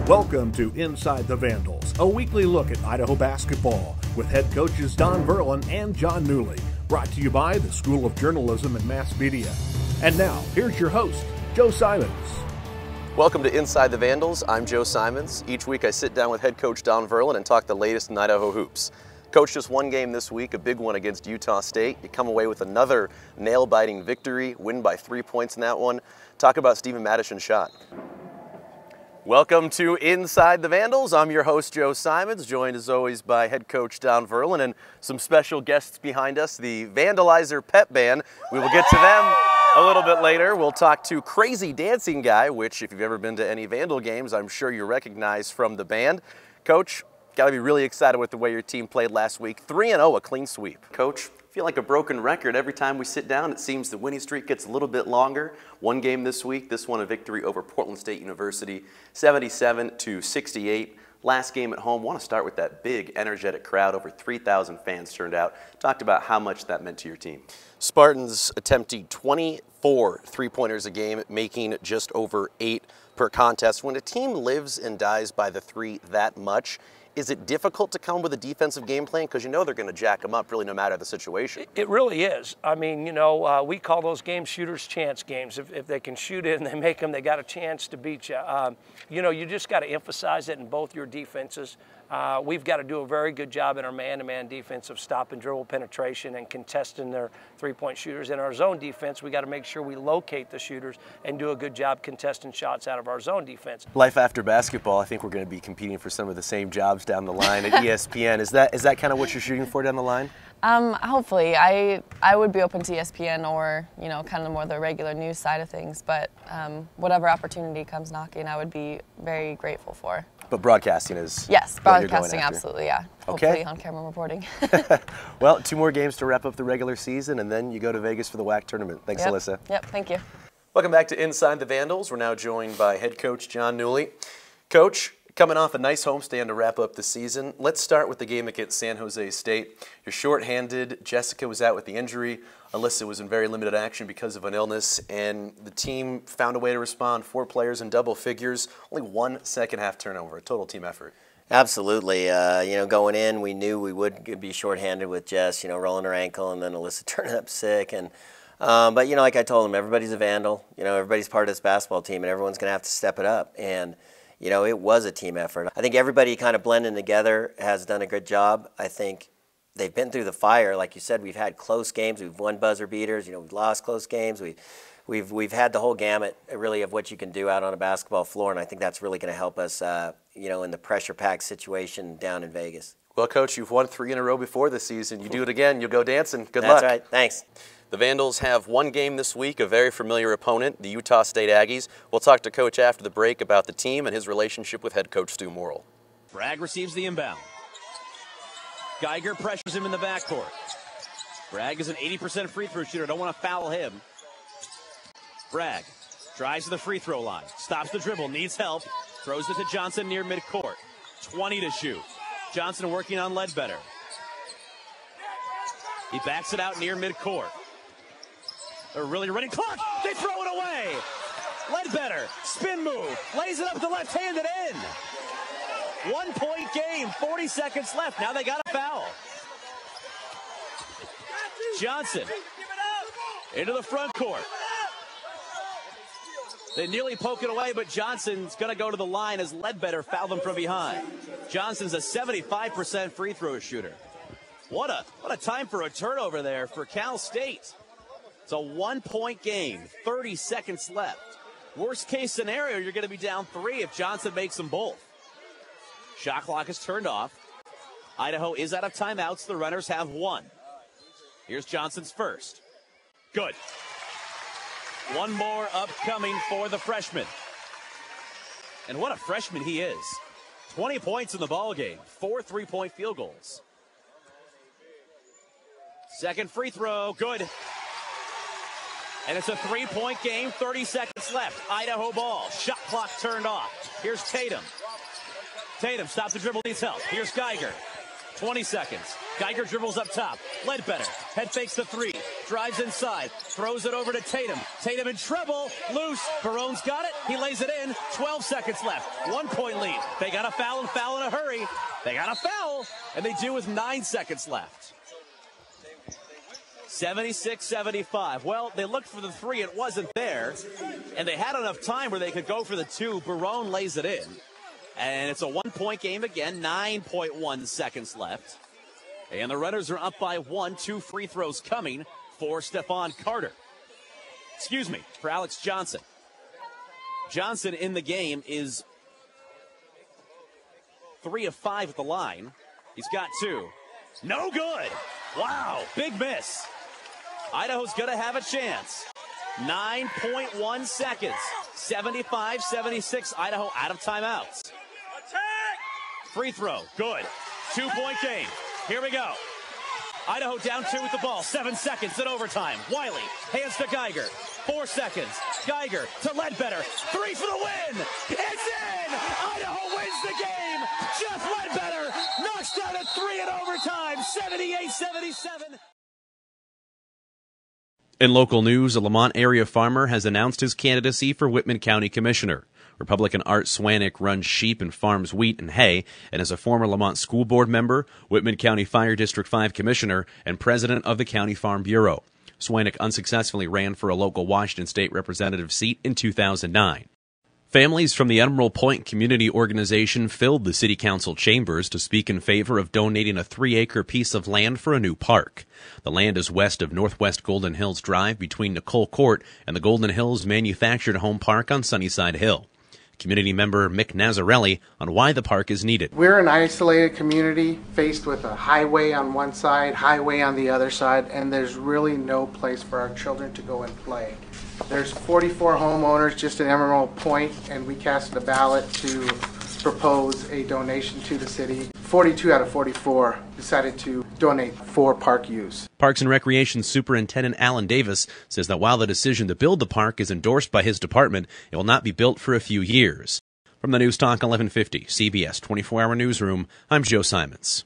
Welcome to Inside the Vandals, a weekly look at Idaho basketball with head coaches Don Verlin and John Newley, brought to you by the School of Journalism and Mass Media. And now, here's your host, Joe Simons. Welcome to Inside the Vandals. I'm Joe Simons. Each week I sit down with head coach Don Verlin and talk the latest in Idaho hoops. Coach, just one game this week, a big one against Utah State. You come away with another nail-biting victory, win by 3 points in that one. Talk about Steven Madison's shot. Welcome to Inside the Vandals. I'm your host, Joe Simons, joined as always by head coach Don Verlin and some special guests behind us, the Vandalizer Pep Band. We will get to them a little bit later. We'll talk to Crazy Dancing Guy, which if you've ever been to any Vandal games, I'm sure you recognize from the band. Coach, got to be really excited with the way your team played last week. 3-0, a clean sweep. Coach, I feel like a broken record. Every time we sit down, it seems the winning streak gets a little bit longer. One game this week, this one a victory over Portland State University, 77-68. Last game at home, want to start with that big, energetic crowd. Over 3,000 fans turned out. Talked about how much that meant to your team. Spartans attempting 24 three-pointers a game, making just over 8 per contest. When a team lives and dies by the three that much, is it difficult to come with a defensive game plan? Because you know they're going to jack them up really no matter the situation. It really is. I mean, you know, we call those games shooters' chance games. If they can shoot it and they make them, they got a chance to beat you. You know, you just got to emphasize it in both your defenses. We've got to do a very good job in our man-to-man defense of stop and dribble penetration and contesting their three-point shooters. In our zone defense, we got to make sure we locate the shooters and do a good job contesting shots out of our zone defense. Life after basketball, I think we're going to be competing for some of the same jobs down the line at ESPN. Is that kind of what you're shooting for down the line? Hopefully. I would be open to ESPN or, you know, kind of more the regular news side of things, but whatever opportunity comes knocking, I would be very grateful for. But broadcasting is yes, what you're going broadcasting, after. absolutely, yeah. Okay. Hopefully on-camera reporting. Well, 2 more games to wrap up the regular season, and then you go to Vegas for the WAC tournament. Thanks, yep. Alyssa. Yep, thank you. Welcome back to Inside the Vandals. We're now joined by head coach John Newley. Coach, coming off a nice homestand to wrap up the season, let's start with the game against San Jose State. You're shorthanded. Jessica was out with the injury. Alyssa was in very limited action because of an illness, and the team found a way to respond. 4 players in double figures, only 1 second-half turnover, a total team effort. Absolutely. You know, going in, we knew we would be shorthanded with Jess, you know, rolling her ankle, and then Alyssa turning up sick. And but, you know, like I told them, everybody's a Vandal. You know, everybody's part of this basketball team, and everyone's going to have to step it up. And, you know, it was a team effort. I think everybody kind of blending together has done a good job. I think they've been through the fire. Like you said, we've had close games. We've won buzzer beaters. You know, we've lost close games. We've had the whole gamut, really, of what you can do out on a basketball floor, and I think that's really going to help us, you know, in the pressure-packed situation down in Vegas. Well, Coach, you've won 3 in a row before this season. You do it again, you'll go dancing. Good luck. That's right. Thanks. The Vandals have one game this week, a very familiar opponent, the Utah State Aggies. We'll talk to Coach after the break about the team and his relationship with head coach Stu Morrill. Bragg receives the inbound. Geiger pressures him in the backcourt. Bragg is an 80% free throw shooter. Don't want to foul him. Bragg drives to the free throw line. Stops the dribble. Needs help. Throws it to Johnson near midcourt. 20 to shoot. Johnson working on Ledbetter. He backs it out near midcourt. They're really running clock. They throw it away. Ledbetter. Spin move. Lays it up the left-handed end. 1-point game. 40 seconds left. Now they got a foul. Johnson into the front court. They nearly poke it away, but Johnson's going to go to the line as Ledbetter fouled him from behind. Johnson's a 75% free throw shooter. What a time for a turnover there for Cal State. It's a 1-point game, 30 seconds left. Worst case scenario, you're going to be down 3 if Johnson makes them both. Shot clock is turned off. Idaho is out of timeouts. The runners have 1. Here's Johnson's first. Good. 1 more upcoming for the freshman. And what a freshman he is. 20 points in the ballgame. 4 3-point field goals. Second free throw. Good. And it's a 3-point game. 30 seconds left. Idaho ball. Shot clock turned off. Here's Tatum. Tatum stops the dribble. Needs help. Here's Geiger. 20 seconds. Geiger dribbles up top. Ledbetter. Head fakes the 3. drives inside, throws it over to Tatum. Tatum in trouble, loose. Barone's got it. He lays it in. 12 seconds left. 1 point lead. They got a foul and foul in a hurry. They got a foul, and they do with 9 seconds left. 76-75. Well, they looked for the three. It wasn't there. And they had enough time where they could go for the two. Barone lays it in. And it's a 1 point game again. 9.1 seconds left. And the Runners are up by 1. 2 free throws coming for Stephon Carter. Excuse me, for Alex Johnson. Johnson in the game is 3 of 5 at the line. He's got 2. No good. Wow, big miss. Idaho's going to have a chance. 9.1 seconds. 75-76. Idaho out of timeouts. Free throw. Good. 2 point game. Here we go. Idaho down 2 with the ball. 7 seconds in overtime. Wiley hands to Geiger. 4 seconds. Geiger to Ledbetter. 3 for the win. It's in. Idaho wins the game. Jeff Ledbetter knocks down a 3 in overtime. 78-77. In local news, a Lamont area farmer has announced his candidacy for Whitman County Commissioner. Republican Art Swanik runs sheep and farms wheat and hay, and is a former Lamont School Board member, Whitman County Fire District 5 Commissioner, and president of the County Farm Bureau. Swanik unsuccessfully ran for a local Washington State representative seat in 2009. Families from the Emerald Point Community Organization filled the City Council chambers to speak in favor of donating a 3-acre piece of land for a new park. The land is west of Northwest Golden Hills Drive between Nicole Court and the Golden Hills Manufactured Home Park on Sunnyside Hill. Community member Mick Nazarelli on why the park is needed. We're an isolated community faced with a highway on one side, highway on the other side, and there's really no place for our children to go and play. There's 44 homeowners just in Emerald Point, and we casted a ballot to propose a donation to the city. 42 out of 44 decided to donate for park use. Parks and Recreation Superintendent Alan Davis says that while the decision to build the park is endorsed by his department, it will not be built for a few years. From the News Talk 1150 CBS 24-hour newsroom, I'm Joe Simons.